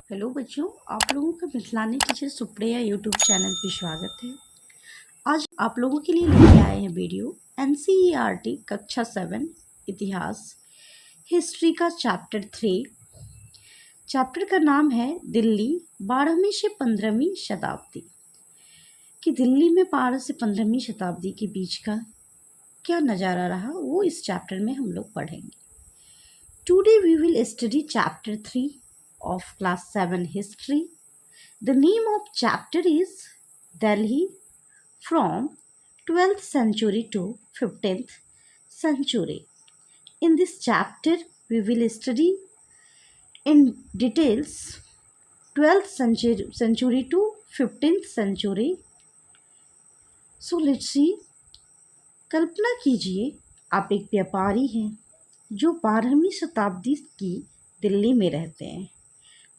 Hello बच्चों, आप लोगों का मिथिलानी टीचर सुप्रिया यूट्यूब चैनल पे स्वागत है। आज आप लोगों के लिए लेके आए हैं वीडियो एनसीईआरटी कक्षा 7 इतिहास हिस्ट्री का चैप्टर 3। चैप्टर का नाम है दिल्ली 12वीं से 15वीं शताब्दी। कि दिल्ली में 12 से 15वीं शताब्दी के बीच का क्या नज़ारा रहा वो इस चैप्टर में हम लोग पढ़ेंगे। Today we will study chapter 3 of class 7 history. The name of chapter is Delhi from 12th century to 15th century. In this chapter we will study in details 12th century to 15th century. So let's see. कल्पना कीजिए आप एक व्यापारी हैं जो 12वीं शताब्दी की दिल्ली में रहते हैं।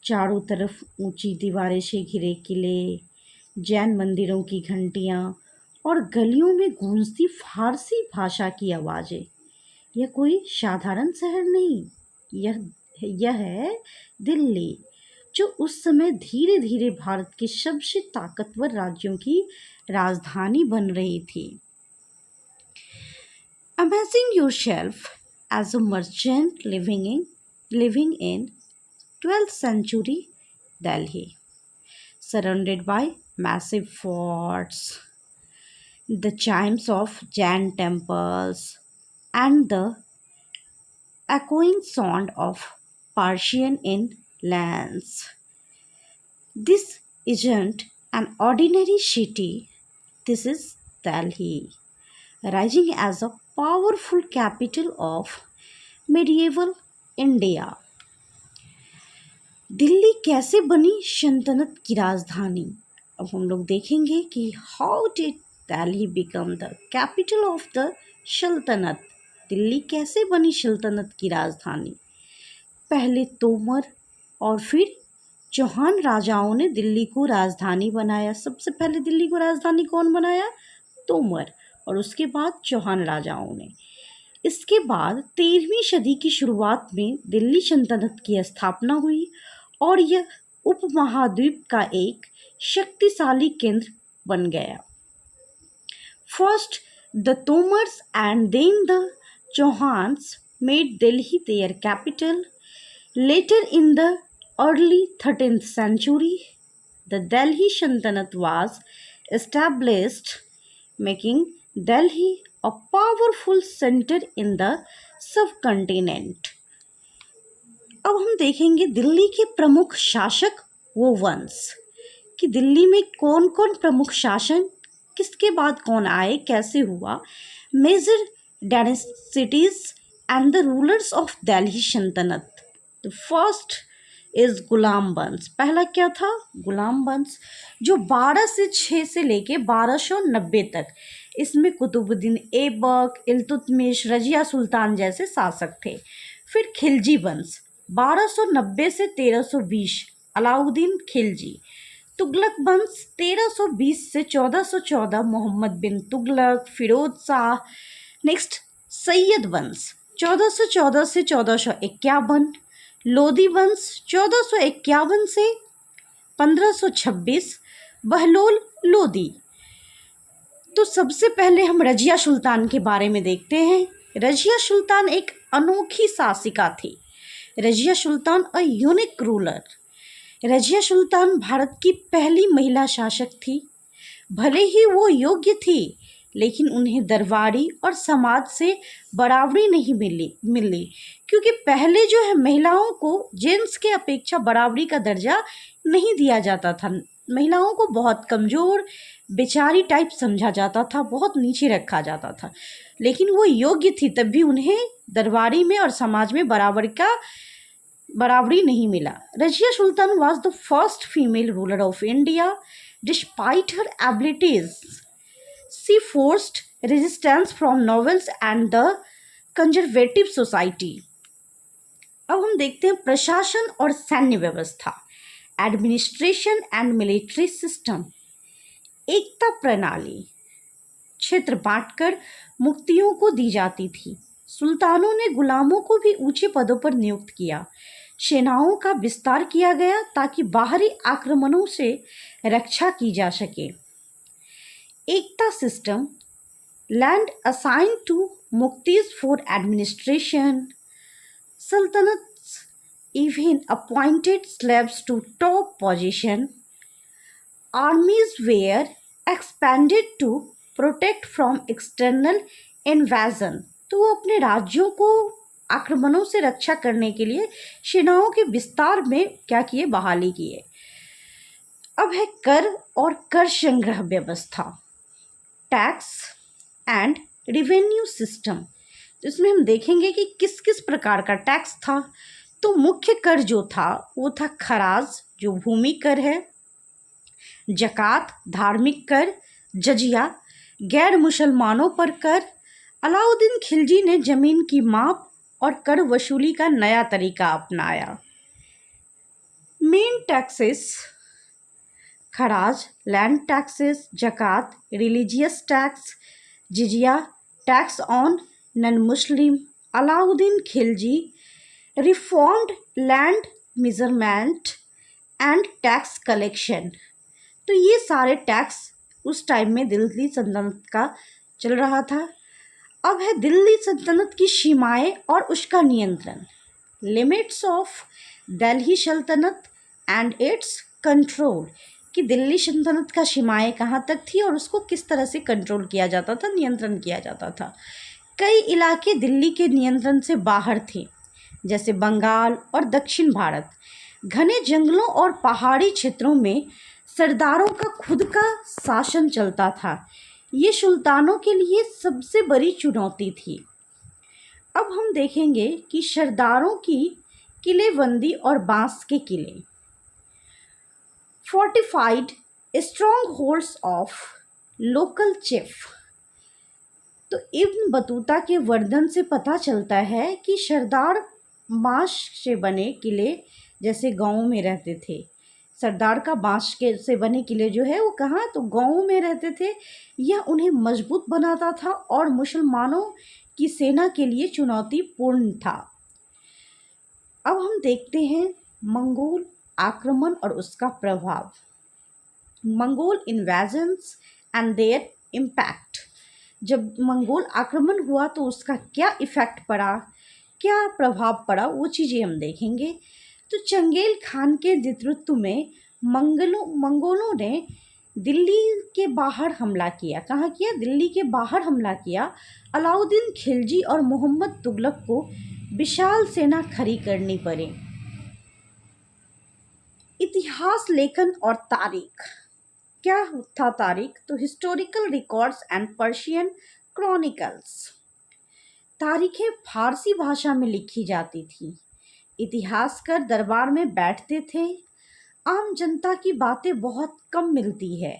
चारों तरफ ऊंची दीवारें से घिरे किले, जैन मंदिरों की घंटियां और गलियों में गूंजती फारसी भाषा की आवाज़ें। यह कोई साधारण शहर नहीं, यह है दिल्ली, जो उस समय धीरे धीरे भारत के सबसे ताकतवर राज्यों की राजधानी बन रही थी। Imagine yourself as a merchant living in 12th century Delhi, surrounded by massive forts, the chimes of Jain temples, and the echoing sound of Persian inlays. This isn't an ordinary city, this is Delhi, rising as a powerful capital of medieval India. Delhi कैसे बनी सल्तनत की राजधानी। अब हम लोग देखेंगे कि how did Delhi become the capital of the सल्तनत। दिल्ली कैसे बनी सल्तनत की राजधानी। पहले तोमर और फिर चौहान राजाओं ने दिल्ली को राजधानी बनाया। सबसे पहले दिल्ली को राजधानी कौन बनाया? तोमर, और उसके बाद चौहान राजाओं ने। इसके बाद 13वीं सदी की शुरुआत में दिल्ली सल्तनत की स्थापना हुई और यह उपमहाद्वीप का एक शक्तिशाली केंद्र बन गया। First the Tomars and then the Chauhans made Delhi their capital. Later in the early 13th century, the Delhi Sultanate was established, making Delhi a powerful center in the subcontinent. अब हम देखेंगे दिल्ली के प्रमुख शासक वो वंश, कि दिल्ली में कौन कौन प्रमुख शासन, किसके बाद कौन आए, कैसे हुआ। Major dynasties and the rulers of Delhi sultanate. The first is गुलाम वंश। पहला क्या था? गुलाम वंश, जो 12 से 6 से लेके 1290 तक। इसमें कुतुबुद्दीन ऐबक, इल्तुतमिश, रजिया सुल्तान जैसे शासक थे। फिर खिलजी वंश 1290 से 1320, अलाउद्दीन खिलजी। तुगलक वंश 1320 से 1414, मोहम्मद बिन तुगलक, फिरोज शाह। नेक्स्ट सैयद वंश 1414 से 1451, लोदी वंश 1451 से 1526, बहलोल लोदी। तो सबसे पहले हम रजिया सुल्तान के बारे में देखते हैं। रजिया सुल्तान एक अनोखी शासिका थी। Razia Sultan a unique ruler. Razia Sultan Bharat की पहली महिला शासक थी। भले ही वो योग्य थी, लेकिन उन्हें दरबारी और समाज से बराबरी नहीं मिली, क्योंकि पहले जो है महिलाओं को जेंट्स के अपेक्षा बराबरी का दर्जा नहीं दिया जाता था। महिलाओं को बहुत कमज़ोर बेचारी टाइप समझा जाता था, बहुत नीचे रखा जाता था। लेकिन वो योग्य थी, तब भी उन्हें दरबारी में और समाज में बराबरी नहीं मिला। Razia Sultan was the first female ruler of India. Despite her abilities, she forced resistance from nobles and the conservative society. अब हम देखते हैं प्रशासन और सैन्य व्यवस्था, एडमिनिस्ट्रेशन एंड मिलिट्री सिस्टम। एकता प्रणाली, क्षेत्र बांटकर मुक्तियों को दी जाती थी। सुल्तानों ने गुलामों को भी ऊंचे पदों पर नियुक्त किया। सेनाओं का विस्तार किया गया ताकि बाहरी आक्रमणों से रक्षा की जा सके। एकता सिस्टम, लैंड असाइंड टू मुक्तीज for administration, sultanates even appointed slaves to top position, armies were expanded to protect from external invasion। तो वो अपने राज्यों को आक्रमणों से रक्षा करने के लिए सेनाओं के विस्तार में क्या किए, बहाली किए। अब है कर और कर संग्रह व्यवस्था, टैक्स एंड रिवेन्यू सिस्टम। तो इसमें हम देखेंगे कि किस किस प्रकार का टैक्स था। तो मुख्य कर जो था वो था खराज, जो भूमि कर है, जकात धार्मिक कर, जजिया गैर मुसलमानों पर कर। अलाउद्दीन खिलजी ने जमीन की माप और कर वसूली का नया तरीका अपनाया। मेन टैक्सेस, खराज, लैंड टैक्सेस, जकात, रिलीजियस टैक्स, जिजिया, tax on non Muslim. Alauddin Khilji reformed land measurement and tax collection. तो ये सारे टैक्स उस टाइम में दिल्ली सल्तनत का चल रहा था। अब है दिल्ली सल्तनत की सीमाएं और उसका नियंत्रण, लिमिट्स ऑफ दिल्ली सल्तनत एंड इट्स कंट्रोल, कि दिल्ली सल्तनत का सीमाएं कहाँ तक थी और उसको किस तरह से कंट्रोल किया जाता था, नियंत्रण किया जाता था। कई इलाके दिल्ली के नियंत्रण से बाहर थे, जैसे बंगाल और दक्षिण भारत। घने जंगलों और पहाड़ी क्षेत्रों में सरदारों का खुद का शासन चलता था। ये सुल्तानों के लिए सबसे बड़ी चुनौती थी। अब हम देखेंगे कि सरदारों की किलेबंदी और बांस के किले, fortified strong holds of local chief. तो इब्न बतूता के वर्णन से पता चलता है कि सरदार बांस से बने किले, जैसे गाँव में रहते थे, सरदार का बांस के से बने किले जो है वो कहाँ, तो गाँव में रहते थे। यह उन्हें मजबूत बनाता था और मुसलमानों की सेना के लिए चुनौतीपूर्ण था। अब हम देखते हैं मंगोल आक्रमण और उसका प्रभाव, Mongol invasions and there impact. जब मंगोल आक्रमण हुआ तो उसका क्या इफ़ेक्ट पड़ा, क्या प्रभाव पड़ा, वो चीज़ें हम देखेंगे। तो चंगेल खान के नेतृत्व में मंगोलों ने दिल्ली के बाहर हमला किया। कहाँ किया? दिल्ली के बाहर हमला किया। अलाउद्दीन खिलजी और मोहम्मद तुगलक को विशाल सेना खड़ी करनी पड़ी। इतिहास लेखन और तारीख, क्या था तारीख? तो historical records and Persian chronicles. तारीखें फारसी भाषा में लिखी जाती थी। इतिहासकार दरबार में बैठते थे। आम जनता की बातें बहुत कम मिलती है।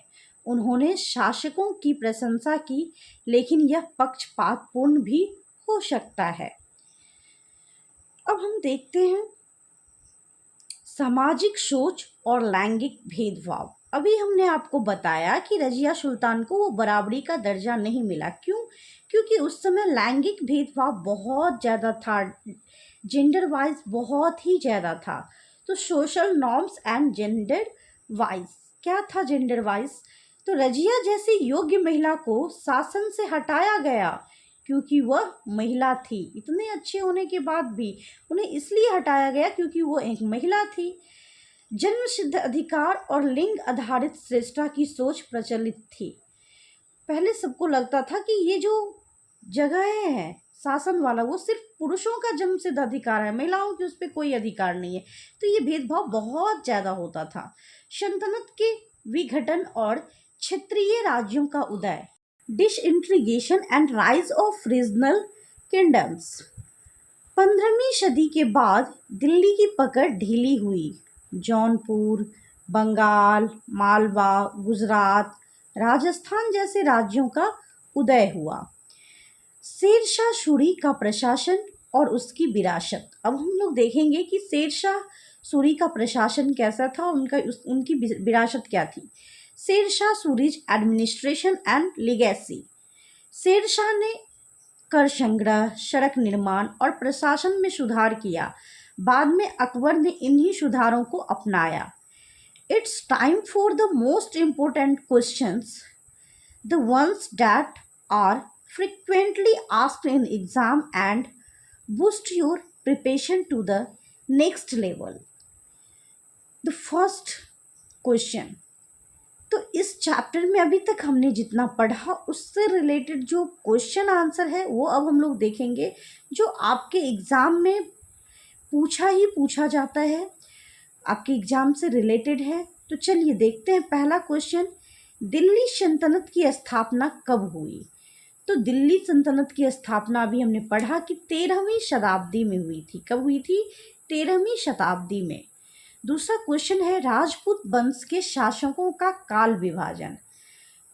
उन्होंने शासकों की प्रशंसा की, लेकिन यह पक्षपातपूर्ण भी हो सकता है। अब हम देखते हैं सामाजिक सोच और लैंगिक भेदभाव। अभी हमने आपको बताया कि रजिया सुल्तान को वो बराबरी का दर्जा नहीं मिला। क्यों? क्योंकि उस समय लैंगिक भेदभाव बहुत ज़्यादा था, जेंडर वाइज बहुत ही ज़्यादा था। तो social norms and gender wise, क्या था जेंडर वाइज? तो रजिया जैसी योग्य महिला को शासन से हटाया गया क्योंकि वह महिला थी। इतने अच्छे होने के बाद भी उन्हें इसलिए हटाया गया क्योंकि वो एक महिला थी। जन्म सिद्ध अधिकार और लिंग आधारित श्रेष्ठता की सोच प्रचलित थी। पहले सबको लगता था कि ये जो जगह है शासन वाला वो सिर्फ पुरुषों का जन्म सिद्ध अधिकार है, महिलाओं की उस पर कोई अधिकार नहीं है। तो ये भेदभाव बहुत ज़्यादा होता था। सल्तनत के विघटन और क्षेत्रीय राज्यों का उदय, disintegration and rise of regional kingdoms. 15वीं सदी के बाद दिल्ली की पकड़ ढीली हुई। जौनपुर, बंगाल, मालवा, गुजरात, राजस्थान जैसे राज्यों का उदय हुआ। शेरशाह सूरी का प्रशासन और उसकी विरासत। अब हम लोग देखेंगे कि शेरशाह सूरी का प्रशासन कैसा था, उनकी विरासत क्या थी। Sher Shah Suri's administration and legacy. Sher Shah ने कर संग्रह, सड़क निर्माण और प्रशासन में सुधार किया। बाद में अकबर ने इन्हीं सुधारों को अपनाया। It's time for the most important questions, the ones that are frequently asked in exam and boost your preparation to the next level. The first question, तो इस चैप्टर में अभी तक हमने जितना पढ़ा उससे रिलेटेड जो क्वेश्चन आंसर है वो अब हम लोग देखेंगे, जो आपके एग्ज़ाम में पूछा जाता है, आपके एग्ज़ाम से रिलेटेड है। तो चलिए देखते हैं पहला क्वेश्चन, दिल्ली सल्तनत की स्थापना कब हुई? तो दिल्ली सल्तनत की स्थापना अभी हमने पढ़ा कि 13वीं शताब्दी में हुई थी। कब हुई थी? 13वीं शताब्दी में। दूसरा क्वेश्चन है, राजपूत वंश के शासकों का काल विभाजन।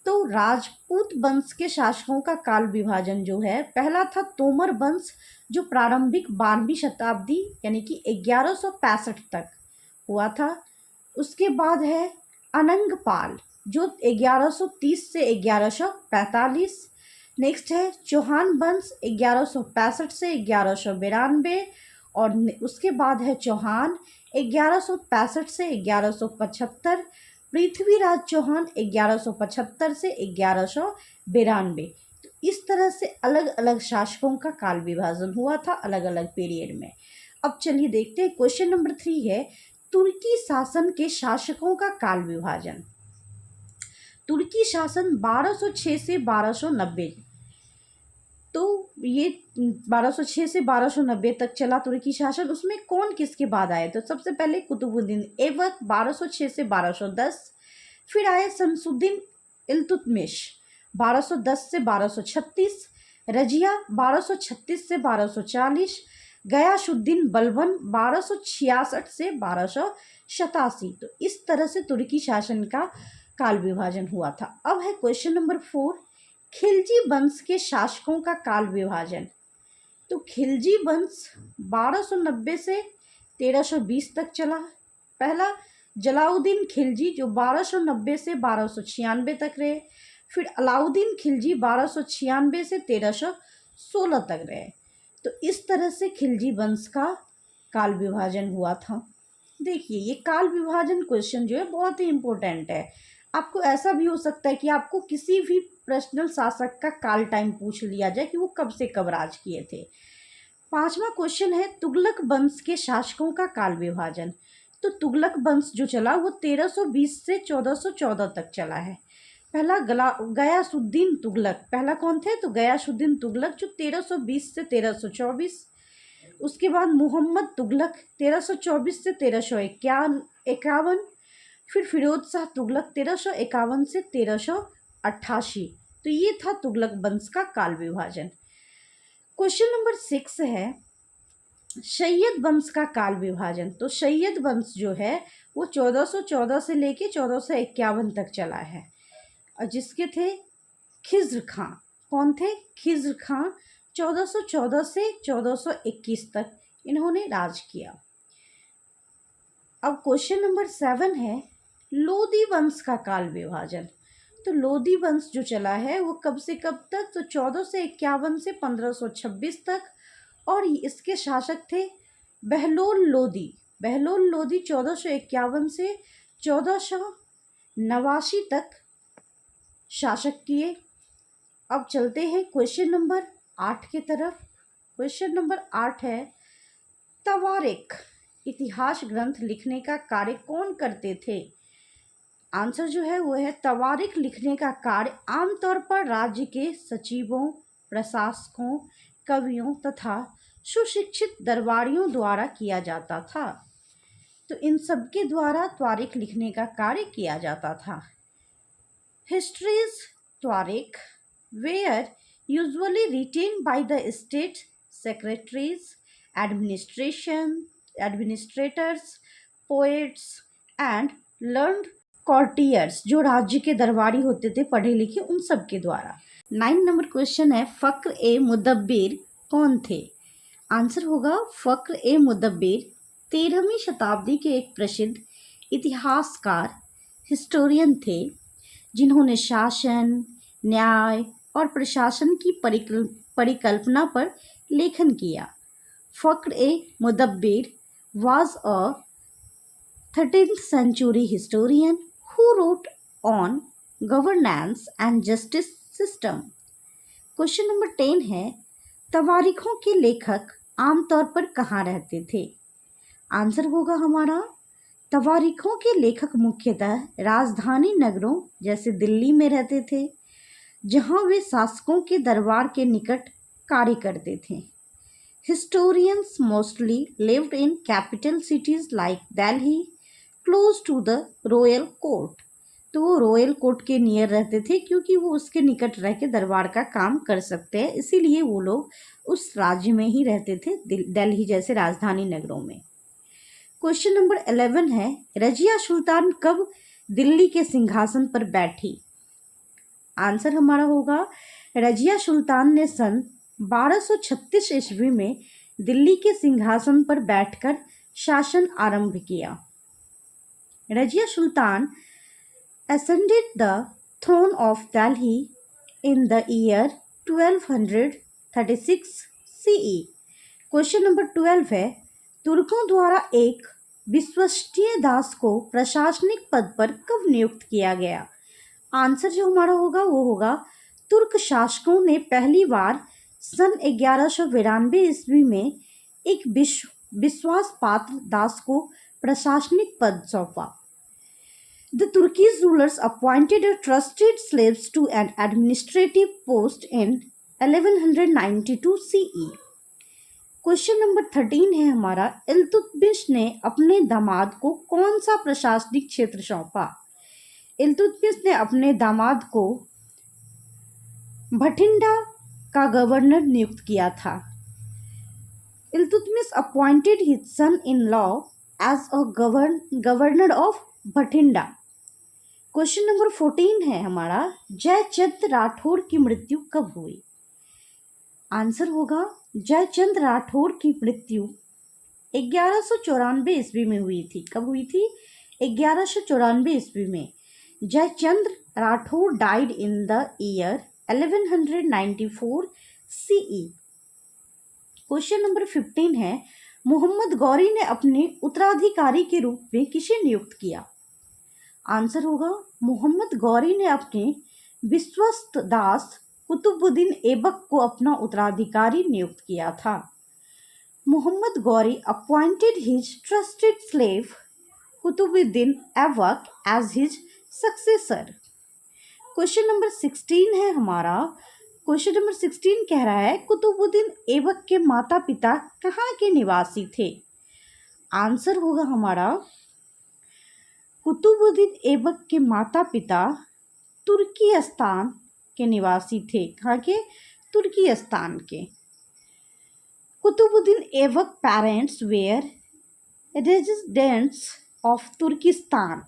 तो राजपूत वंश के शासकों का काल विभाजन जो है, पहला था तोमर वंश जो प्रारंभिक 12वीं शताब्दी यानी कि 1165 तक हुआ था। उसके बाद है अनंगपाल जो 1130 से 1145। नेक्स्ट है चौहान वंश 1165 से 1192 और उसके बाद है चौहान 1165 से 1175। पृथ्वीराज चौहान 1175 से 1192। तो इस तरह से अलग अलग शासकों का काल विभाजन हुआ था अलग अलग पीरियड में। अब चलिए देखते हैं क्वेश्चन नंबर 3 है, तुर्की शासन के शासकों का काल विभाजन। तुर्की शासन 1206 से 1290, तो ये 1206 से 1290 तक चला तुर्की शासन। उसमें कौन किसके बाद आए? तो सबसे पहले कुतुबुद्दीन ऐबक 1206 से 1210, फिर आए शमसुद्दीन इल्तुतमिश 1210 से 1236, रजिया 1236 से 1240, गयासुद्दीन बलबन 1266 से 1287। तो इस तरह से तुर्की शासन का काल विभाजन हुआ था। अब है क्वेश्चन नंबर 4, खिलजी वंश के शासकों का काल विभाजन। तो खिलजी वंश 1290 से 1320 तक चला। पहला जलाउद्दीन खिलजी जो 1290 से 1296 तक रहे, फिर अलाउद्दीन खिलजी 1296 से 1316 तक रहे। तो इस तरह से खिलजी वंश का काल विभाजन हुआ था। देखिए ये काल विभाजन क्वेश्चन जो है बहुत ही इम्पोर्टेंट है। आपको ऐसा भी हो सकता है कि आपको किसी भी पर्सनल शासक का काल टाइम पूछ लिया जाए कि वो कब से कब राज किए थे। 5वां क्वेश्चन है, तुगलक वंश के शासकों का काल विभाजन। तो तुगलक वंश जो चला वो 1320 से 1414 तक चला है। पहला गयासुद्दीन तुगलक, पहला कौन थे? तो गयासुद्दीन तुगलक जो 1320 से 1324। उसके बाद मोहम्मद तुगलक 1324 से 1351। फिर फिरोज शाह तुगलक 1351 से 1388। तो ये था तुगलक वंश का काल विभाजन। क्वेश्चन नंबर 6 है, सैयद वंश का काल विभाजन। तो सैयद वंश जो है वो 1414 से लेके 1451 तक चला है और जिसके थे खिज्र खां। कौन थे? खिज्र खां 1414 से 1421 तक इन्होंने राज किया। अब क्वेश्चन नंबर 7 है, लोदी वंश का काल विभाजन। तो लोदी वंश जो चला है वो कब से कब तक? तो 1451 से 1526 तक और इसके शासक थे बहलोल लोदी। बहलोल लोदी 1451 से 1489 तक शासक किए। अब चलते हैं क्वेश्चन नंबर 8 की तरफ। क्वेश्चन नंबर 8 है, तवारीख इतिहास ग्रंथ लिखने का कार्य कौन करते थे? आंसर जो है वो है, तवारीख लिखने का कार्य आमतौर पर राज्य के सचिवों, प्रशासकों, कवियों तथा सुशिक्षित दरबारियों द्वारा किया जाता था। तो इन सब के द्वारा तवारीख लिखने का कार्य किया जाता था। हिस्ट्रीज तवारीख were usually written by the state secretaries, administrators, poets and learned courtiers, जो राज्य के दरबारी होते थे पढ़े लिखे, उन सब के द्वारा। 9 नंबर क्वेश्चन है, फ़क्र ए मुदब्बिर कौन थे? आंसर होगा फ़क्र ए मुदब्बिर 13वीं शताब्दी के एक प्रसिद्ध इतिहासकार, हिस्टोरियन थे जिन्होंने शासन, न्याय और प्रशासन की परिकल्पना पर लेखन किया। फ़क्र ए मुदब्बिर was a 13th century historian who wrote on governance and justice system. Question number 10 है, तवारीखों के लेखक आमतौर पर कहाँ रहते थे? आंसर होगा हमारा, तवारीखों के लेखक मुख्यतः राजधानी नगरों जैसे दिल्ली में रहते थे, जहाँ वे शासकों के दरबार के निकट कार्य करते थे. Historians mostly lived in capital cities like Delhi, close to the royal court. तो वो रॉयल कोर्ट के नियर रहते थे क्योंकि वो उसके निकट रह के दरबार का काम कर सकते हैं, इसीलिए वो लोग उस राज्य में ही रहते थे, दिल्ली जैसे राजधानी नगरों में. क्वेश्चन नंबर 11 है, रजिया सुल्तान कब दिल्ली के सिंहासन पर बैठी? आंसर हमारा होगा, रजिया सुल्तान ने सन 1236 ईस्वी में दिल्ली के सिंहासन पर बैठकर शासन आरंभ किया. Razia Sultan ascended the throne of Delhi in the year 1236 CE. Question number 12 है, तुर्कों द्वारा एक विश्वस्तीय दास को प्रशासनिक पद पर कब नियुक्त किया गया? आंसर जो हमारा होगा वो होगा, तुर्क शासकों ने पहली बार सन 1192 ईस्वी में एक विश्वास पात्र दास को प्रशासनिक पद सौंपा. The Turkish rulers appointed a trusted slaves to an administrative post in 1192 CE. Question number 13 है हमारा, इल्तुतमिश ने अपने दामाद को कौन सा प्रशासनिक क्षेत्र सौंपा? इल्तुतमिश ने अपने दामाद को भटिंडा का गवर्नर नियुक्त किया था. Iltutmish appointed his son in law as a governor of Bathinda. Question number 14 है हमारा, जयचंद राठौर की मृत्यु कब हुई? आंसर होगा, जयचंद राठौर की मृत्यु 1194 ईस्वी में हुई थी. कब हुई थी? 1194 ईस्वी में. Jaichand Rathore died in the year 1194 CE. Question number 15 है, मोहम्मद गौरी ने अपने उत्तराधिकारी के रूप में किसे नियुक्त किया? आंसर होगा, मोहम्मद गौरी ने अपने विश्वस्त दास कुतुबुद्दीन ऐबक को अपना उत्तराधिकारी नियुक्त किया था. Mohammad Ghori appointed his trusted slave Qutubuddin Aibak as his successor. Question number 16 है हमारा. क्वेश्चन नंबर 16 कह रहा है, कुतुबुद्दीन ऐबक के माता पिता कहाँ के निवासी थे? आंसर होगा हमारा, कुतुबुद्दीन ऐबक के माता पिता तुर्किस्तान के निवासी थे. कहाँ के? तुर्किस्तान के. Qutbuddin Aibak parents were residents of Turkistan.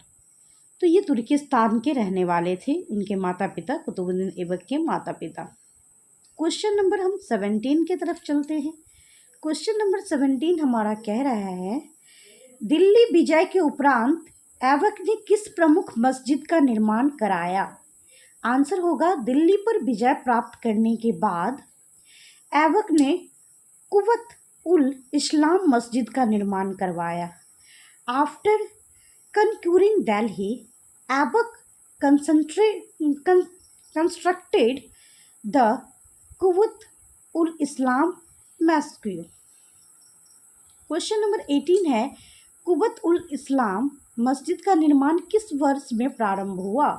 तो ये तुर्किस्तान के रहने वाले थे, इनके माता पिता कुतुबुद्दीन ऐबक के माता पिता. क्वेश्चन नंबर हम 17 की तरफ चलते हैं. क्वेश्चन नंबर 17 हमारा कह रहा है, दिल्ली विजय के उपरांत ऐबक ने किस प्रमुख मस्जिद का निर्माण कराया? आंसर होगा, दिल्ली पर विजय प्राप्त करने के बाद ऐबक ने कुवत उल इस्लाम मस्जिद का निर्माण करवाया. After conquering Delhi, Aibak constructed the Quwwat ul Islam Mosque. Question number 18 है, कुवत उल इस्लाम मस्जिद का निर्माण किस वर्ष में प्रारंभ हुआ?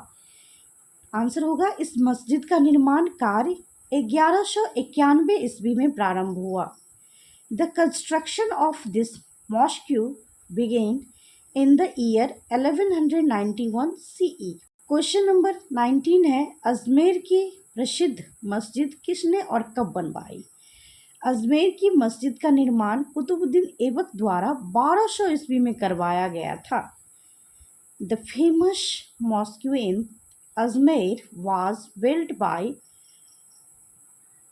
आंसर होगा, इस मस्जिद का निर्माण कार्य 1191 ईस्वी में प्रारंभ हुआ. The construction of this mosque began in the year 1191 CE. Question number 19 है, अजमेर की प्रसिद्ध मस्जिद किसने और कब बनवाई? अजमेर की मस्जिद का निर्माण कुतुबुद्दीन ऐबक द्वारा 1200 ईस्वी में करवाया गया था. The famous mosque in Ajmer was built by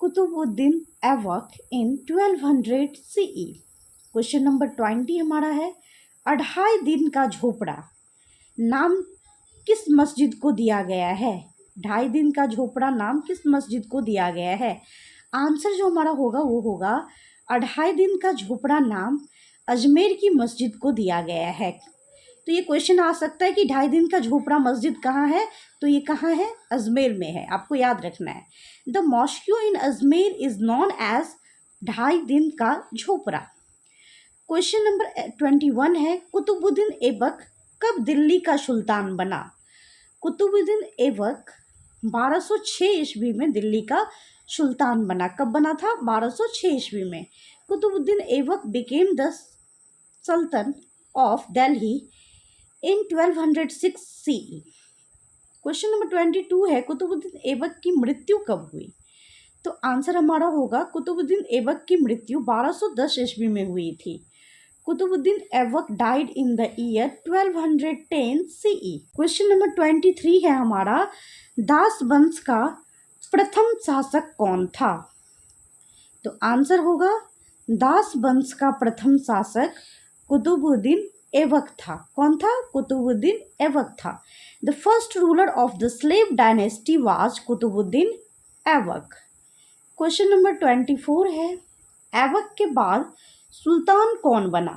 Qutubuddin Aibak in 1200 CE. Question number 20 हमारा है, 2.5 दिन का झोपड़ा नाम किस मस्जिद को दिया गया है? 2.5 दिन का झोपड़ा नाम किस मस्जिद को दिया गया है? आंसर जो हमारा होगा वो होगा, 2.5 दिन का झोपड़ा नाम अजमेर की मस्जिद को दिया गया है। तो ये क्वेश्चन आ सकता है कि 2.5 दिन का झोपड़ा मस्जिद कहाँ है, तो ये कहाँ है, अजमेर में है, आपको याद रखना है। The mosque in Ajmer is known as 2.5 दिन का झोपड़ा। क्वेश्चन नंबर 21 है, कुतुबुद्दीन ऐबक कब दिल्ली का सुल्तान बना। कुतुबुद्दीन ऐबक 1206 ईस्वी में दिल्ली का सुल्तान बना। कब बना था, 1206 ईस्वी में। Qutubuddin Aibak became the sultan of Delhi in 1206 CE। Question number 22 है, कुतुबुद्दीन ऐबक की मृत्यु कब हुई। तो आंसर हमारा होगा, कुतुबुद्दीन ऐबक की मृत्यु 1210 ईस्वी में हुई थी। Qutubuddin Aibak died in the year 1210 CE। Question number 23 है हमारा, दास वंश का प्रथम शासक कौन था। तो आंसर होगा, दास वंश का प्रथम शासक कुतुबुद्दीन ऐबक था। कौन था, कुतुबुद्दीन ऐबक था। The first ruler of the slave dynasty was Qutubuddin Aibak. Question number 24 है, ऐबक के बाद सुल्तान कौन बना।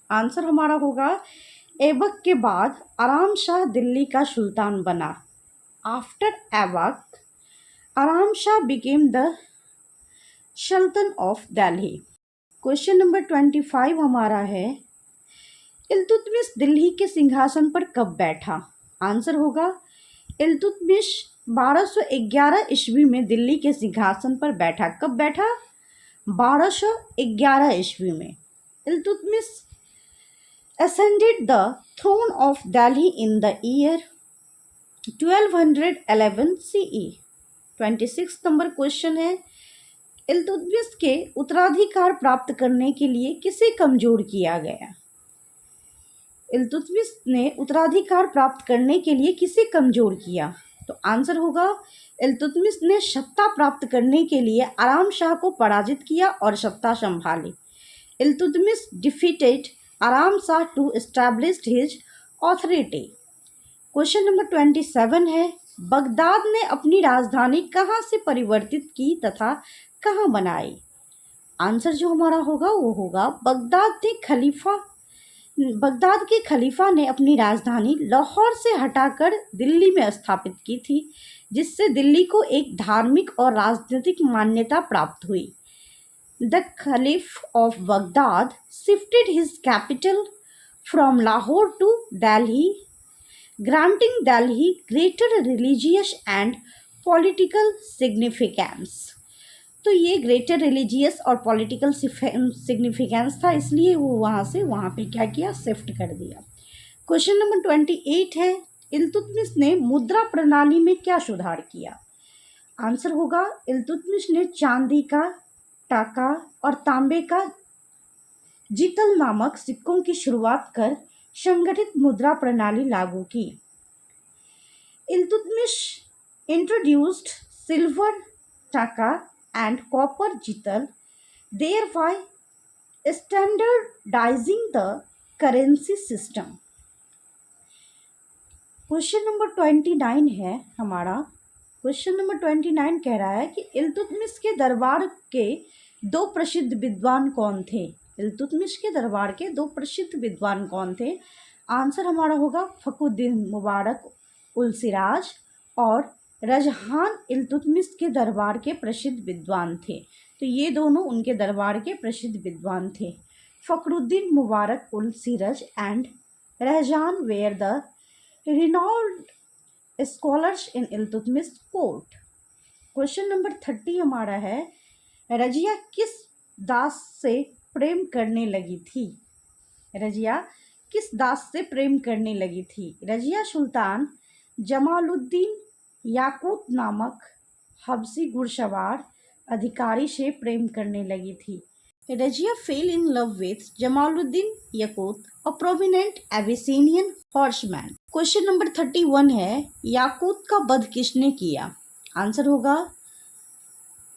आंसर हमारा होगा, ऐबक के बाद आराम शाह दिल्ली का सुल्तान बना। आफ्टर ऐबक आराम Shah became the sultan of Delhi. Question number 25 हमारा है, इल्तुतमिश दिल्ली के सिंहासन पर कब बैठा। आंसर होगा, इल्तुतमिश 1211 ईस्वी में दिल्ली के सिंहासन पर बैठा। कब बैठा, 1211 ईस्वी में। Iltutmish ascended the throne of Delhi in the year 1211 CE। 26 number question है, इल्तुतमिश के उत्तराधिकार प्राप्त करने के लिए किसे कमजोर किया गया। इल्तुतमिश ने उत्तराधिकार प्राप्त करने के लिए किसे कमजोर किया। तो आंसर होगा, इल्तुतमिश ने सत्ता प्राप्त करने के लिए आराम शाह को पराजित किया और सत्ता संभाली। Iltutmish defeated Aram Shah to establish his authority. Question number 27 है, बगदाद ने अपनी राजधानी कहाँ से परिवर्तित की तथा कहाँ बनाई। आंसर जो हमारा होगा वो होगा, बगदाद के खलीफा ने अपनी राजधानी लाहौर से हटाकर दिल्ली में स्थापित की थी, जिससे दिल्ली को एक धार्मिक और राजनीतिक मान्यता प्राप्त हुई। The caliph of Baghdad shifted his capital from Lahore to Delhi, granting Delhi greater religious and political significance. तो ये ग्रेटर रिलीजियस और पॉलिटिकल सिग्निफिकेंस था, इसलिए वो वहाँ पे क्या किया, शिफ्ट कर दिया। क्वेश्चन नंबर 28 है, इल्तुतमिश ने मुद्रा प्रणाली में क्या सुधार किया। आंसर होगा, इल्तुतमिश ने चांदी का, टाका और तांबे का जितल नामक सिक्कों की शुरुआत कर संगठित मुद्रा प्रणाली लागू की। इल्तुतमिश इंट्रोड्यूस्ड सिल्वर, टाका and copper jital, thereby standardizing the currency system। Question number 29 है हमारा। क्वेश्चन नंबर 29 कह रहा है कि इल्तुतमिश के दरबार के दो प्रसिद्ध विद्वान कौन थे। इल्तुतमिश के दरबार के दो प्रसिद्ध विद्वान कौन थे। आंसर हमारा होगा, फखरुद्दीन मुबारक उल सिराज और रजहान इल्तुतमिश के दरबार के प्रसिद्ध विद्वान थे। तो ये दोनों उनके दरबार के प्रसिद्ध विद्वान थे। फखरुद्दीन मुबारक उल सिराज एंड रजहान were the renowned scholars in Iltutmish court. Question number 30 हमारा है, रजिया किस दास से प्रेम करने लगी थी। रजिया किस दास से प्रेम करने लगी थी। रजिया सुल्तान जमालुद्दीन याकूत नामक हबसी घुड़सवार अधिकारी से प्रेम करने लगी थी। Razia fell in love with Jamaluddin Yakut, a prominent Abyssinian horseman. Question number 31 है, याकूत का वध किसने किया। आंसर होगा,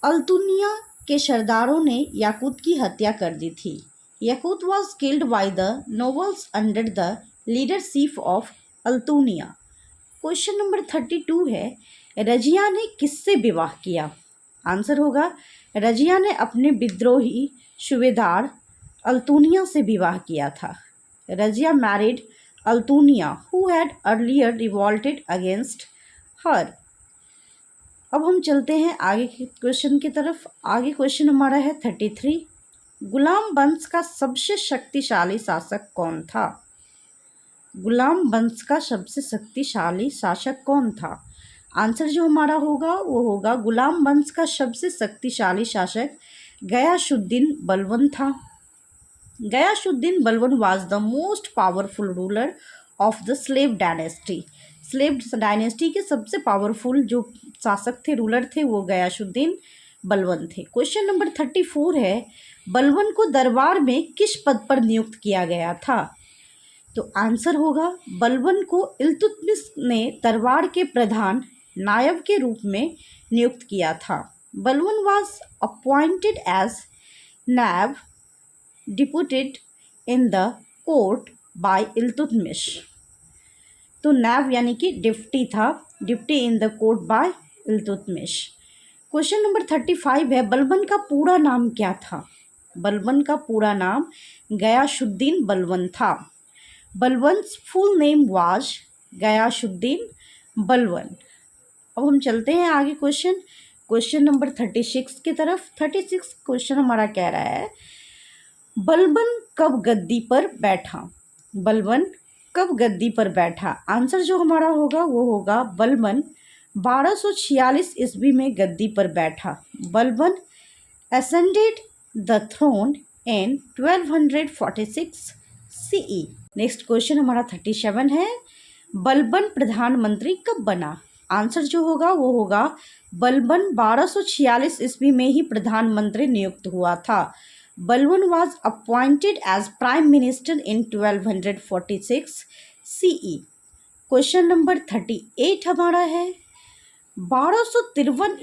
अल्तुनिया के सरदारों ने याकूत की हत्या कर दी थी। Yaqut was killed by the nobles under the leadership of Altunia. Question number 32 है, रजिया ने किससे विवाह किया। आंसर होगा, रजिया ने अपने विद्रोही सूबेदार अल्तुनिया से विवाह किया था? Razia married Altunia who had earlier revolted against her. अब हम चलते हैं आगे के क्वेश्चन की तरफ। आगे क्वेश्चन हमारा है 33। गुलाम वंश का सबसे शक्तिशाली शासक कौन था? गुलाम वंश का सबसे शक्तिशाली शासक कौन था? आंसर जो हमारा होगा वो होगा गुलाम वंश का सबसे शक्तिशाली शासक गयासुद्दीन बलबन था। Ghiyasuddin Balban was the most powerful ruler of the slave dynasty. Slave dynasty के सबसे पावरफुल जो शासक थे, रूलर थे, वो गयासुद्दीन बलबन थे। क्वेश्चन नंबर 34 है, बलबन को दरबार में किस पद पर नियुक्त किया गया था? तो आंसर होगा बलबन को इल्तुतमिश ने दरबार के प्रधान नायब के रूप में नियुक्त किया था। बलबन वाज अपॉइंटेड एज नायब deputed in the court by Iltutmish. तो नायब यानी कि डिप्टी था, deputy in the court by Iltutmish. Question number 35 है, बलबन का पूरा नाम क्या था? बलबन का पूरा नाम गयासुद्दीन बलबन था। Balban's full name was Ghiyasuddin Balban. अब हम चलते हैं आगे क्वेश्चन नंबर 36 की तरफ। 36 क्वेश्चन हमारा कह रहा है, बलबन कब गद्दी पर बैठा? बलबन कब गद्दी पर बैठा? आंसर जो हमारा होगा वो होगा बलबन 1246 ईस्वी में गद्दी पर बैठा। Balban ascended the throne in 1246 CE। Next question हमारा 37 है, बलबन प्रधानमंत्री कब बना? आंसर जो होगा वो होगा बलबन 1246 ईस्वी में ही प्रधानमंत्री नियुक्त हुआ था। Balban was appointed as prime minister in 1246 CE। Question number 38 हमारा है, 1253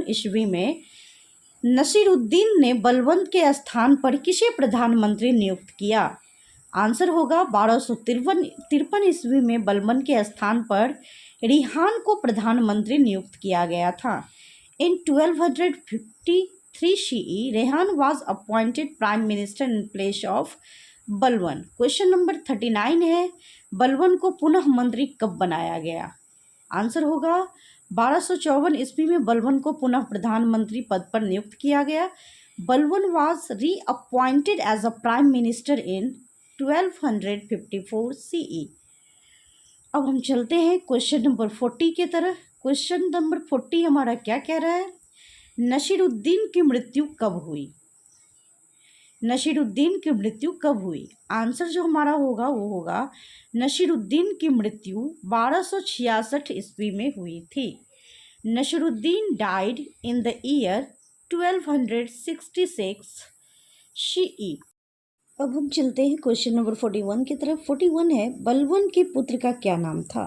ईस्वी में नसीरुद्दीन ने बलबन के स्थान पर किसे प्रधानमंत्री नियुक्त किया? आंसर होगा 1253 ईस्वी में बलबन के स्थान पर रिहान को प्रधानमंत्री नियुक्त किया गया था। इन 1253 CE Rehan was appointed prime minister in place of Balban. Question number 39 है, बलबन को पुनः मंत्री कब बनाया गया? आंसर होगा 1254 ईस्वी में बलबन को पुनः प्रधानमंत्री पद पर नियुक्त किया गया। Balban was reappointed as a prime minister in 1254 CE। अब हम चलते हैं क्वेश्चन नंबर 40 की तरफ। क्वेश्चन नंबर 40 हमारा क्या कह रहा है, नसीरुद्दीन की मृत्यु कब हुई? नसीरुद्दीन की मृत्यु कब हुई? आंसर जो हमारा होगा वो होगा नसीरुद्दीन की मृत्यु 1266 ईस्वी में हुई थी। Nasiruddin died in the year 1266 CE। अब हम चलते हैं क्वेश्चन नंबर 41 की तरफ। 41 है, बलबन के पुत्र का क्या नाम था?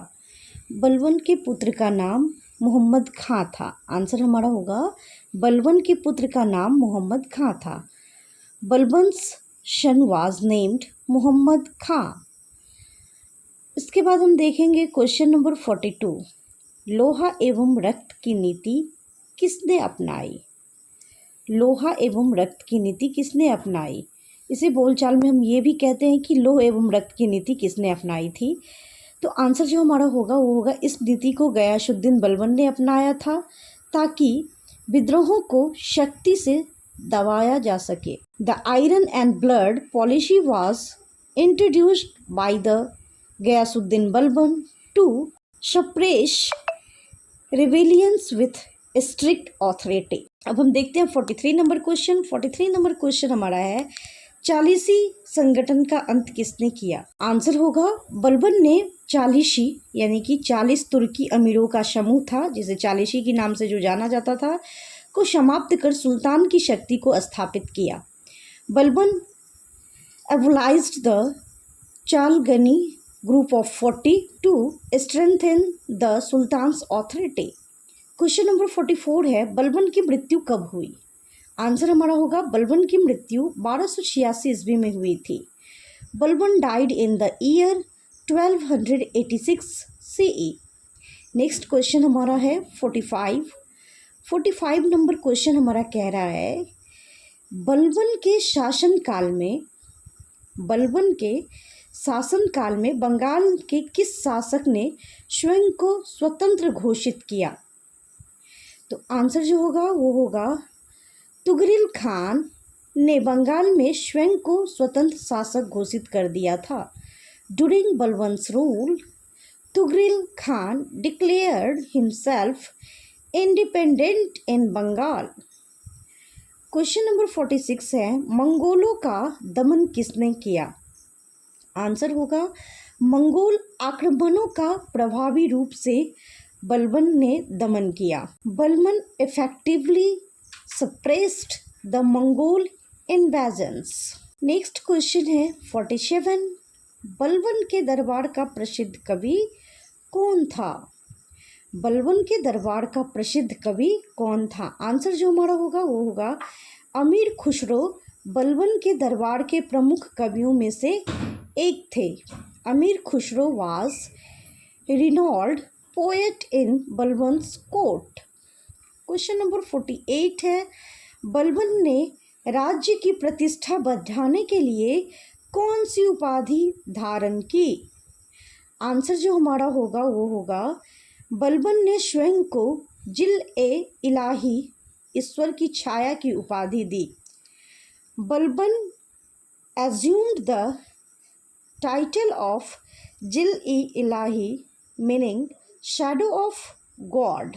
बलबन के पुत्र का नाम मोहम्मद खां था। आंसर हमारा होगा बलबन के पुत्र का नाम मोहम्मद खां था। बलबन्स सन वाज नेम्ड मोहम्मद खां। इसके बाद हम देखेंगे क्वेश्चन नंबर 42, लोहा एवं रक्त की नीति किसने अपनाई? लोहा एवं रक्त की नीति किसने अपनाई? इसी बोलचाल में हम ये भी कहते हैं कि लोह एवं रक्त की नीति किसने अपनाई थी? तो आंसर जो हमारा होगा वो होगा इस नीति को गयासुद्दीन बलबन ने अपनाया था ताकि विद्रोहों को शक्ति से दबाया जा सके। The iron and blood policy was introduced by the Ghiyasuddin Balban to suppress rebellions with strict authority. अब हम देखते हैं 43 नंबर क्वेश्चन। 43 नंबर क्वेश्चन हमारा है, चालीसी संगठन का अंत किसने किया? आंसर होगा बलबन ने चालीसी यानी कि 40 तुर्की अमीरों का समूह था, जिसे चालीसी के नाम से जो जाना जाता था, को समाप्त कर सुल्तान की शक्ति को स्थापित किया। Balban abolished the Chalgani group of 40 to strengthen the sultan's authority. Question number 44 है, बलबन की मृत्यु कब हुई? आंसर हमारा होगा बलबन की मृत्यु 1286 ईस्वी में हुई थी। Balban died in the year 1286 CE। Next question हमारा है 45 नंबर क्वेश्चन हमारा कह रहा है, बलबन के शासनकाल में बंगाल के किस शासक ने स्वयं को स्वतंत्र घोषित किया? तो आंसर जो होगा वो होगा तुगरिल खान ने बंगाल में स्वयं को स्वतंत्र शासक घोषित कर दिया था। During Balban's rule Tughril Khan declared himself independent in Bengal. Question number 46 है, मंगोलों का दमन किसने किया? आंसर होगा मंगोल आक्रमणों का प्रभावी रूप से बलबन ने दमन किया। Balban effectively suppressed the Mongol invasions. Next question है 47, बलबन के दरबार का प्रसिद्ध कवि कौन था? बलबन के दरबार का प्रसिद्ध कवि कौन था? आंसर जो हमारा होगा वो होगा अमीर खुसरो बलबन के दरबार के प्रमुख कवियों में से एक थे। Amir Khusrau was renowned poet in Balban's court. Question number 48 है, बलबन ने राज्य की प्रतिष्ठा बढ़ाने के लिए कौन सी उपाधि धारण की? आंसर जो हमारा होगा वो होगा बलबन ने स्वयं को जिल-ए-इलाही ईश्वर की छाया की उपाधि दी। Balban assumed the title of जिल-ए-इलाही meaning shadow of God.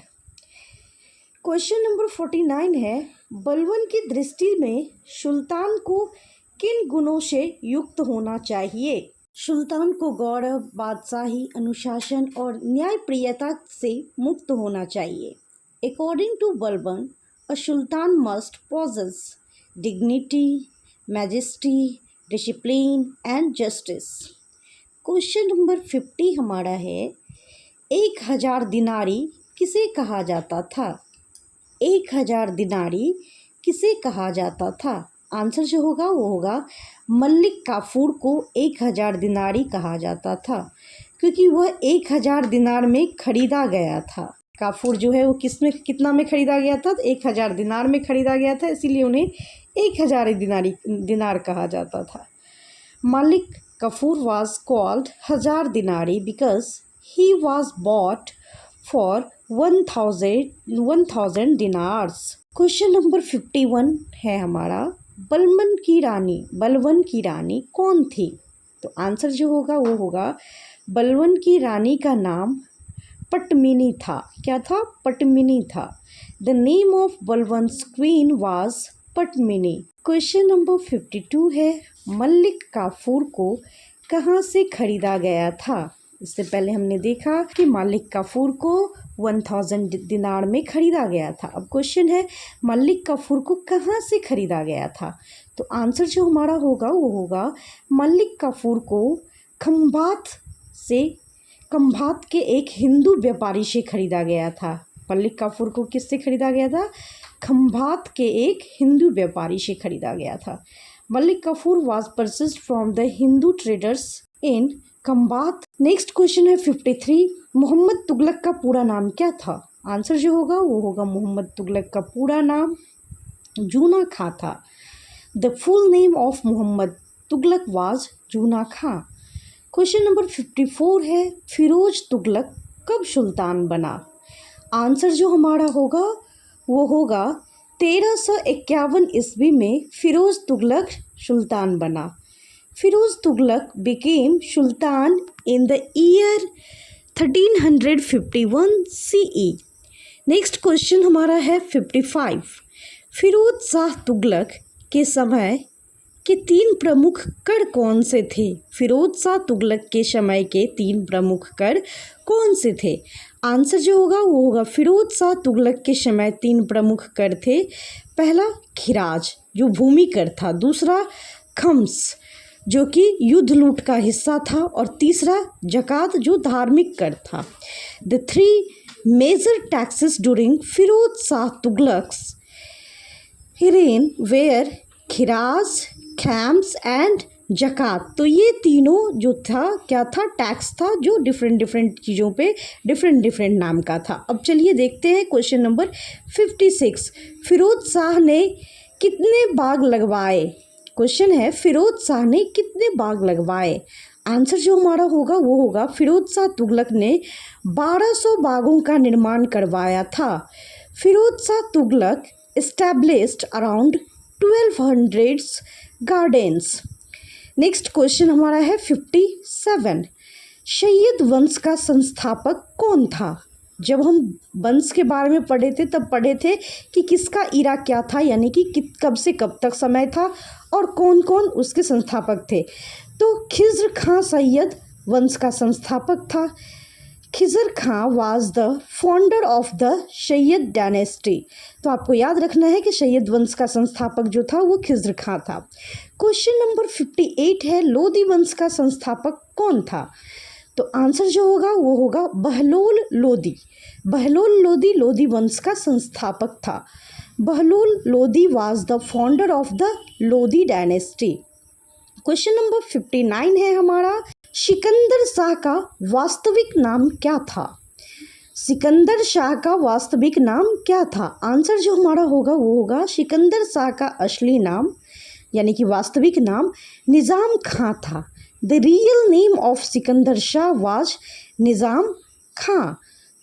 Question number 49 है, बलबन की दृष्टि में सुल्तान को किन गुणों से युक्त होना चाहिए? सुल्तान को गौरव, बादशाही, अनुशासन और न्यायप्रियता से मुक्त होना चाहिए। According to Balban a sultan must possess dignity, majesty, discipline and justice। Question number 50 हमारा है, 1000 दिनारी किसे कहा जाता था? 1000 दिनारी किसे कहा जाता था? आंसर जो होगा वो होगा मलिक काफूर को 1000 दिनारी कहा जाता था, क्योंकि वह 1000 दिनार में खरीदा गया था। काफूर जो है वो कितना में खरीदा गया था? तो 1000 दिनार में खरीदा गया था, इसीलिए उन्हें 1000 दिनार कहा जाता था। मलिक काफूर वाज कॉल्ड 1000 दिनारी because he was bought for 1000 dinars. Question number 51 है हमारा, बलबन की रानी कौन थी? तो आंसर जो होगा वो होगा बलबन की रानी का नाम पटमिनी था। क्या था? पटमिनी था। The name of Balban's queen was Padmini. Question number 52 है, मलिक काफूर को कहाँ से खरीदा गया था? इससे पहले हमने देखा कि मलिक काफूर को 1000 दिनार में खरीदा गया था। अब क्वेश्चन है मलिक काफूर को कहाँ से खरीदा गया था? तो आंसर जो हमारा होगा वो होगा मलिक काफूर को खंभात के एक हिंदू व्यापारी से खरीदा गया था। मलिक काफूर को किससे खरीदा गया था? खंभात के एक हिंदू व्यापारी से खरीदा गया था। Malik Kafur was purchased from the Hindu traders in Khambhat. Next question है 53, मोहम्मद तुगलक का पूरा नाम क्या था? आंसर जो होगा वो होगा मोहम्मद तुगलक का पूरा नाम जूना खां था। The full name of Mohammad Tughlaq was Juna Khan. Question number 54 है, फिरोज तुगलक कब सुल्तान बना? आंसर जो हमारा होगा वो होगा 1351 ईस्वी में फिरोज तुगलक सुल्तान बना। Firoz Tughlaq became sultan in the year 1351 CE। Next question हमारा है 55, फिरोज शाह तुगलक के समय के 3 प्रमुख कर कौन से थे? फिरोज शाह तुगलक के समय के 3 प्रमुख कर कौन से थे? आंसर जो होगा वो होगा फिरोज शाह तुगलक के समय 3 प्रमुख कर थे। पहला खिराज जो भूमि कर था, दूसरा खम्स जो कि युद्ध लूट का हिस्सा था, और तीसरा जकात जो धार्मिक कर था। The 3 major taxes during Firoz Shah Tughlaq's reign were kharaj, khams and zakat. तो ये तीनों जो था क्या था? टैक्स था, जो डिफरेंट चीज़ों पे डिफरेंट नाम का था। अब चलिए देखते हैं क्वेश्चन नंबर 56, फिरोज शाह ने कितने बाग लगवाए? क्वेश्चन है फिरोज शाह ने कितने बाग लगवाए? आंसर जो हमारा होगा वो होगा फिरोज शाह तुगलक ने 1200 बागों का निर्माण करवाया था। Firoz Shah Tughlaq established around 1200 gardens। Next question हमारा है 57। सैयद वंश का संस्थापक कौन था? जब हम वंश के बारे में पढ़े थे तब पढ़े थे कि किसका इरा क्या था, यानी कि कब से कब तक समय था और कौन कौन उसके संस्थापक थे। तो खिज़्र खां सैयद वंश का संस्थापक था। Khizr Khan was the founder of the Sayyid dynasty. तो आपको याद रखना है कि सैयद वंश का संस्थापक जो था वो खिज़र खां था। क्वेश्चन नंबर 58 है लोदी वंश का संस्थापक कौन था? तो आंसर जो होगा वो होगा बहलोल लोदी। बहलोल लोदी लोदी वंश का संस्थापक था। Bahlol Lodi was the founder of the Lodi dynasty. Question number 59 है हमारा, सिकंदर शाह का वास्तविक नाम क्या था? सिकंदर शाह का वास्तविक नाम क्या था? आंसर जो हमारा होगा वो होगा सिकंदर शाह का असली नाम यानी कि वास्तविक नाम निज़ाम खां था। The real name of Sikandar Shah was Nizam Khan.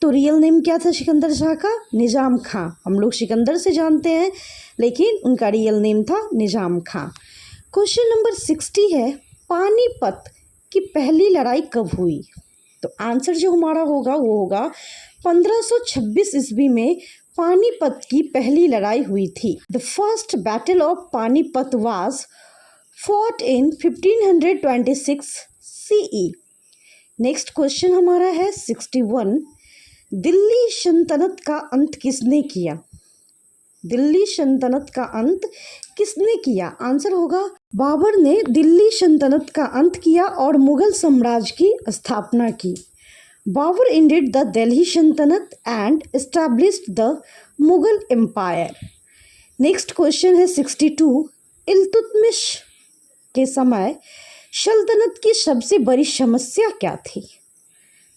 तो रियल नेम क्या था सिकंदर शाह का? निज़ाम खां। हम लोग सिकंदर से जानते हैं लेकिन उनका रियल नेम था निज़ाम खां। क्वेश्चन नंबर 60 है पानीपत की पहली लड़ाई कब हुई? तो आंसर जो हमारा होगा वो होगा 1526 ईस्वी में पानीपत की पहली लड़ाई हुई थी। The first battle of Panipat was fought in 1526 CE। Next question हमारा है 61। दिल्ली सल्तनत का अंत किसने किया? दिल्ली सल्तनत का अंत किसने किया? आंसर होगा बाबर ने दिल्ली सल्तनत का अंत किया और मुगल साम्राज्य की स्थापना की। बाबर एंडेड द दिल्ली सल्तनत and established the Mughal empire. Next question है 62। इल्तुतमिश के समय सल्तनत की सबसे बड़ी समस्या क्या थी?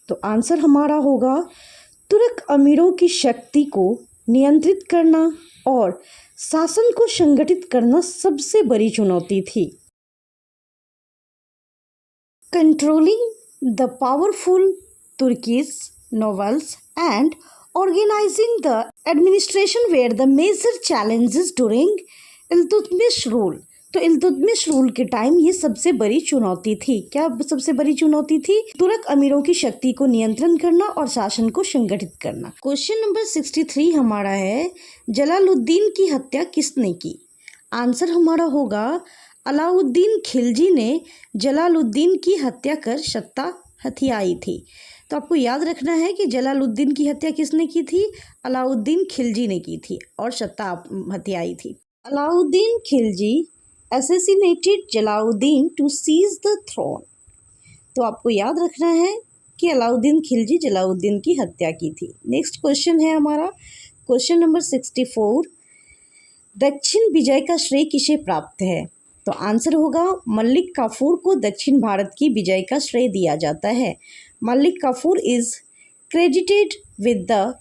तो आंसर हमारा होगा तुर्क अमीरों की शक्ति को नियंत्रित करना और शासन को संगठित करना सबसे बड़ी चुनौती थी। Controlling the powerful Turkish nobles and organising the administration were the major challenges during Iltutmish rule. तो इल्तुतमिश रूल के टाइम ये सबसे बड़ी चुनौती थी। क्या सबसे बड़ी चुनौती थी? तुर्क अमीरों की शक्ति को नियंत्रण करना और शासन को संगठित करना। क्वेश्चन नंबर 63 हमारा है जलालुद्दीन की हत्या किसने की? आंसर हमारा होगा अलाउद्दीन खिलजी ने जलालुद्दीन की हत्या कर सत्ता हथियाई थी। तो आपको याद रखना है कि जलालुद्दीन की हत्या किसने की थी? अलाउद्दीन खिलजी ने की थी और सत्ता हथियाई थी। Alauddin Khilji assassinated Jalaluddin to seize the throne। तो आपको याद रखना है कि अलाउद्दीन खिलजी जलालुद्दीन की हत्या की थी। नेक्स्ट क्वेश्चन है हमारा क्वेश्चन नंबर 64। दक्षिण विजय का श्रेय किसे प्राप्त है? तो आंसर होगा मलिक काफूर को दक्षिण भारत की विजय का श्रेय दिया जाता है। Malik Kafur is credited with the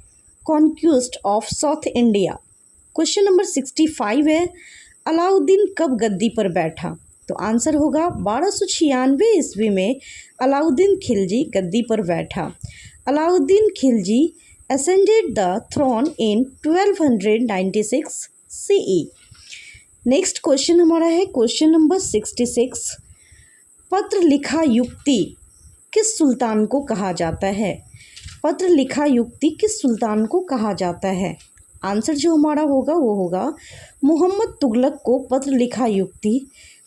conquest of south India. Question number 65 है अलाउद्दीन कब गद्दी पर बैठा? तो आंसर होगा 1296 ईस्वी में अलाउद्दीन खिलजी गद्दी पर बैठा। Alauddin Khilji ascended the throne in 1296 CE। Next question हमारा है क्वेश्चन नंबर 66। पत्र लिखा युक्ति किस सुल्तान को कहा जाता है? पत्र लिखा युक्ति किस सुल्तान को कहा जाता है? आंसर जो हमारा होगा वो होगा मोहम्मद तुगलक को पत्र लिखा युक्ति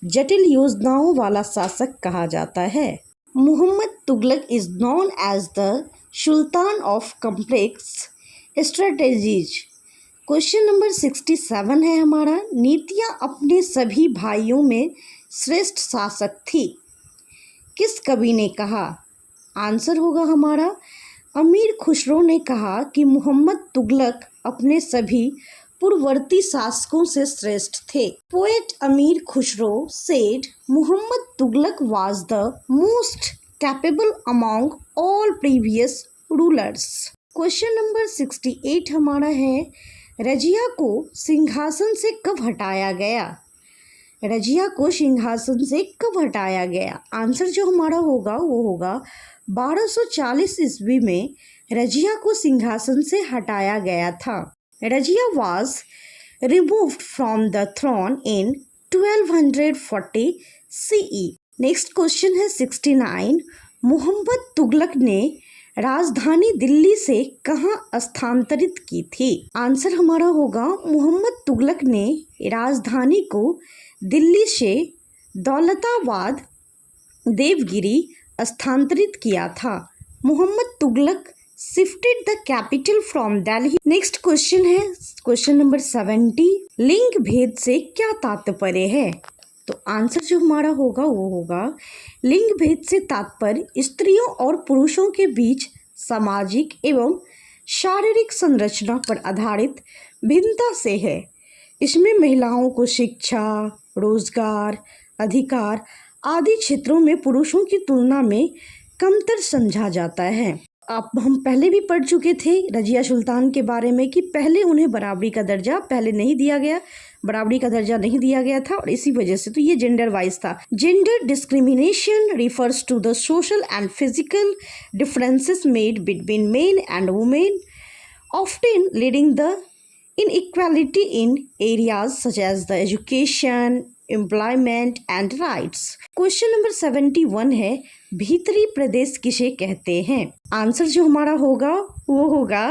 जटिल योजनाओं वाला शासक कहा जाता है। Mohammad Tughlaq is known as the sultan of complex strategies. Question number 67 है हमारा नीतियाँ अपने सभी भाइयों में श्रेष्ठ शासक थी किस कवि ने कहा? आंसर होगा हमारा अमीर खुसरो ने कहा कि मोहम्मद तुगलक अपने सभी पूर्ववर्ती शासकों से श्रेष्ठ थे। Poet Amir Khusro said Mohammad Tughlaq was the most capable among all previous rulers. Question number 68 हमारा है रजिया को सिंहासन से कब हटाया गया? रजिया को सिंहासन से कब हटाया गया? आंसर जो हमारा होगा वो होगा 1240 ईस्वी में रजिया को सिंहासन से हटाया गया था। Razia was removed from the throne in 1240 CE। Next question है 69। मोहम्मद तुगलक ने राजधानी दिल्ली से कहाँ स्थानांतरित की थी? आंसर हमारा होगा मोहम्मद तुगलक ने राजधानी को दिल्ली से दौलताबाद देवगिरी स्थानांतरित किया था। Mohammad Tughlaq shifted the capital from Delhi. Next question है क्वेश्चन नंबर 70। लिंग भेद से क्या तात्पर्य है? तो आंसर जो हमारा होगा वो होगा लिंग भेद से तात्पर्य स्त्रियों और पुरुषों के बीच सामाजिक एवं शारीरिक संरचना पर आधारित भिन्नता से है। इसमें महिलाओं को शिक्षा, रोजगार, अधिकार आदि क्षेत्रों में पुरुषों की तुलना में कमतर समझा जाता है। आप हम पहले भी पढ़ चुके थे रजिया सुल्तान के बारे में कि पहले उन्हें बराबरी का दर्जा नहीं दिया गया था और इसी वजह से तो ये जेंडर वाइज था। Gender discrimination refers to the social and physical differences made between men and women, often leading the inequality in areas such as the education, employment and rights। Question number 71 है भीतरी प्रदेश किसे कहते हैं? Answer जो हमारा होगा वो होगा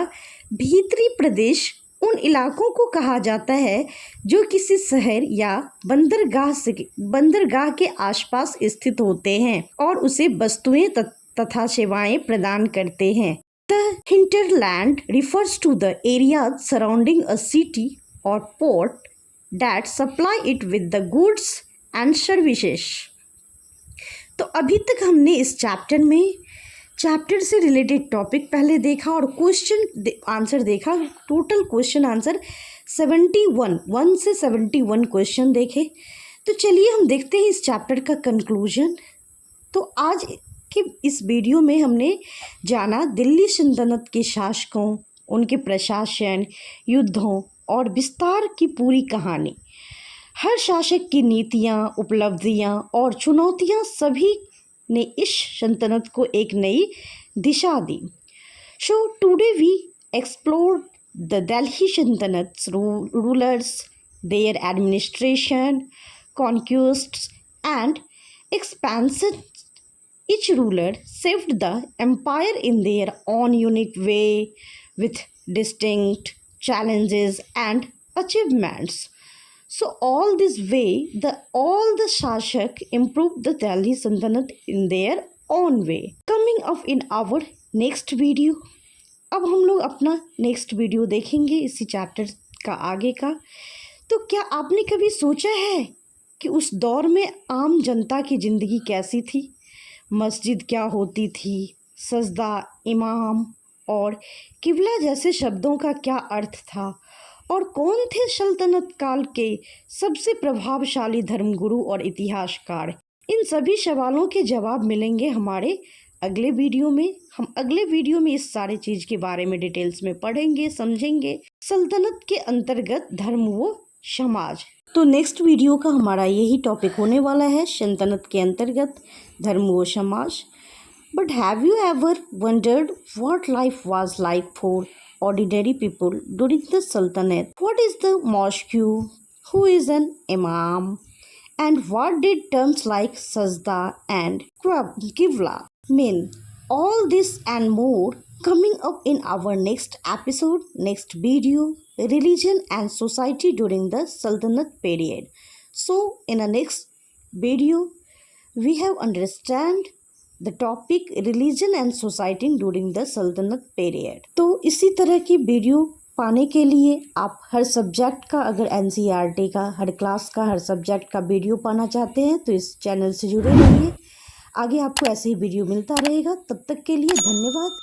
भीतरी प्रदेश उन इलाकों को कहा जाता है जो किसी शहर या बंदरगाह के आसपास स्थित होते हैं और उसे वस्तुएं तथा सेवाएं प्रदान करते हैं। The hinterland refers to the areas surrounding a city or port that supply it with the goods and services। तो अभी तक हमने इस चैप्टर से रिलेटेड टॉपिक पहले देखा और क्वेश्चन आंसर देखा। टोटल क्वेश्चन आंसर 1 से 71 क्वेश्चन देखे। तो चलिए हम देखते हैं इस चैप्टर का कंक्लूजन। तो आज कि इस वीडियो में हमने जाना दिल्ली सल्तनत के शासकों, उनके प्रशासन, युद्धों और विस्तार की पूरी कहानी। हर शासक की नीतियाँ, उपलब्धियाँ और चुनौतियाँ सभी ने इस सल्तनत को एक नई दिशा दी। So today we explore the Delhi sultanate's rulers, their administration, conquests and expansion. Each ruler shaped the empire in their own unique way with distinct challenges and achievements. So all this way, all the Shashak improved the Delhi Sultanate in their own way. Coming up in our next video, अब हम लोग अपना next video देखेंगे इसी chapter का आगे का। तो क्या आपने कभी सोचा है कि उस दौर में आम जनता की ज़िंदगी कैसी थी? मस्जिद क्या होती थी? सजदा, इमाम और किबला जैसे शब्दों का क्या अर्थ था? और कौन थे सल्तनत काल के सबसे प्रभावशाली धर्मगुरु और इतिहासकार? इन सभी सवालों के जवाब मिलेंगे हमारे अगले वीडियो में। हम अगले वीडियो में इस सारे चीज़ के बारे में डिटेल्स में पढ़ेंगे, समझेंगे। सल्तनत के अंतर्गत धर्म व समाज। तो नेक्स्ट वीडियो का हमारा यही टॉपिक होने वाला है, सल्तनत के अंतर्गत धर्म व समाज। But have you ever wondered what life was like for ordinary people during the sultanate? What is the mosque? Who is an imam? And what did terms like sajda and qibla mean? All this and more coming up in our next episode, next video, religion and society during the Sultanate period. So in the next video, we have understand the topic religion and society during the Sultanate period. तो इसी तरह की video पाने के लिए आप हर subject का, अगर NCERT का, हर क्लास का, हर सब्जेक्ट का वीडियो पाना चाहते हैं तो इस चैनल से जुड़े रहिए। आगे आपको ऐसे ही वीडियो मिलता रहेगा। तब तक के लिए धन्यवाद।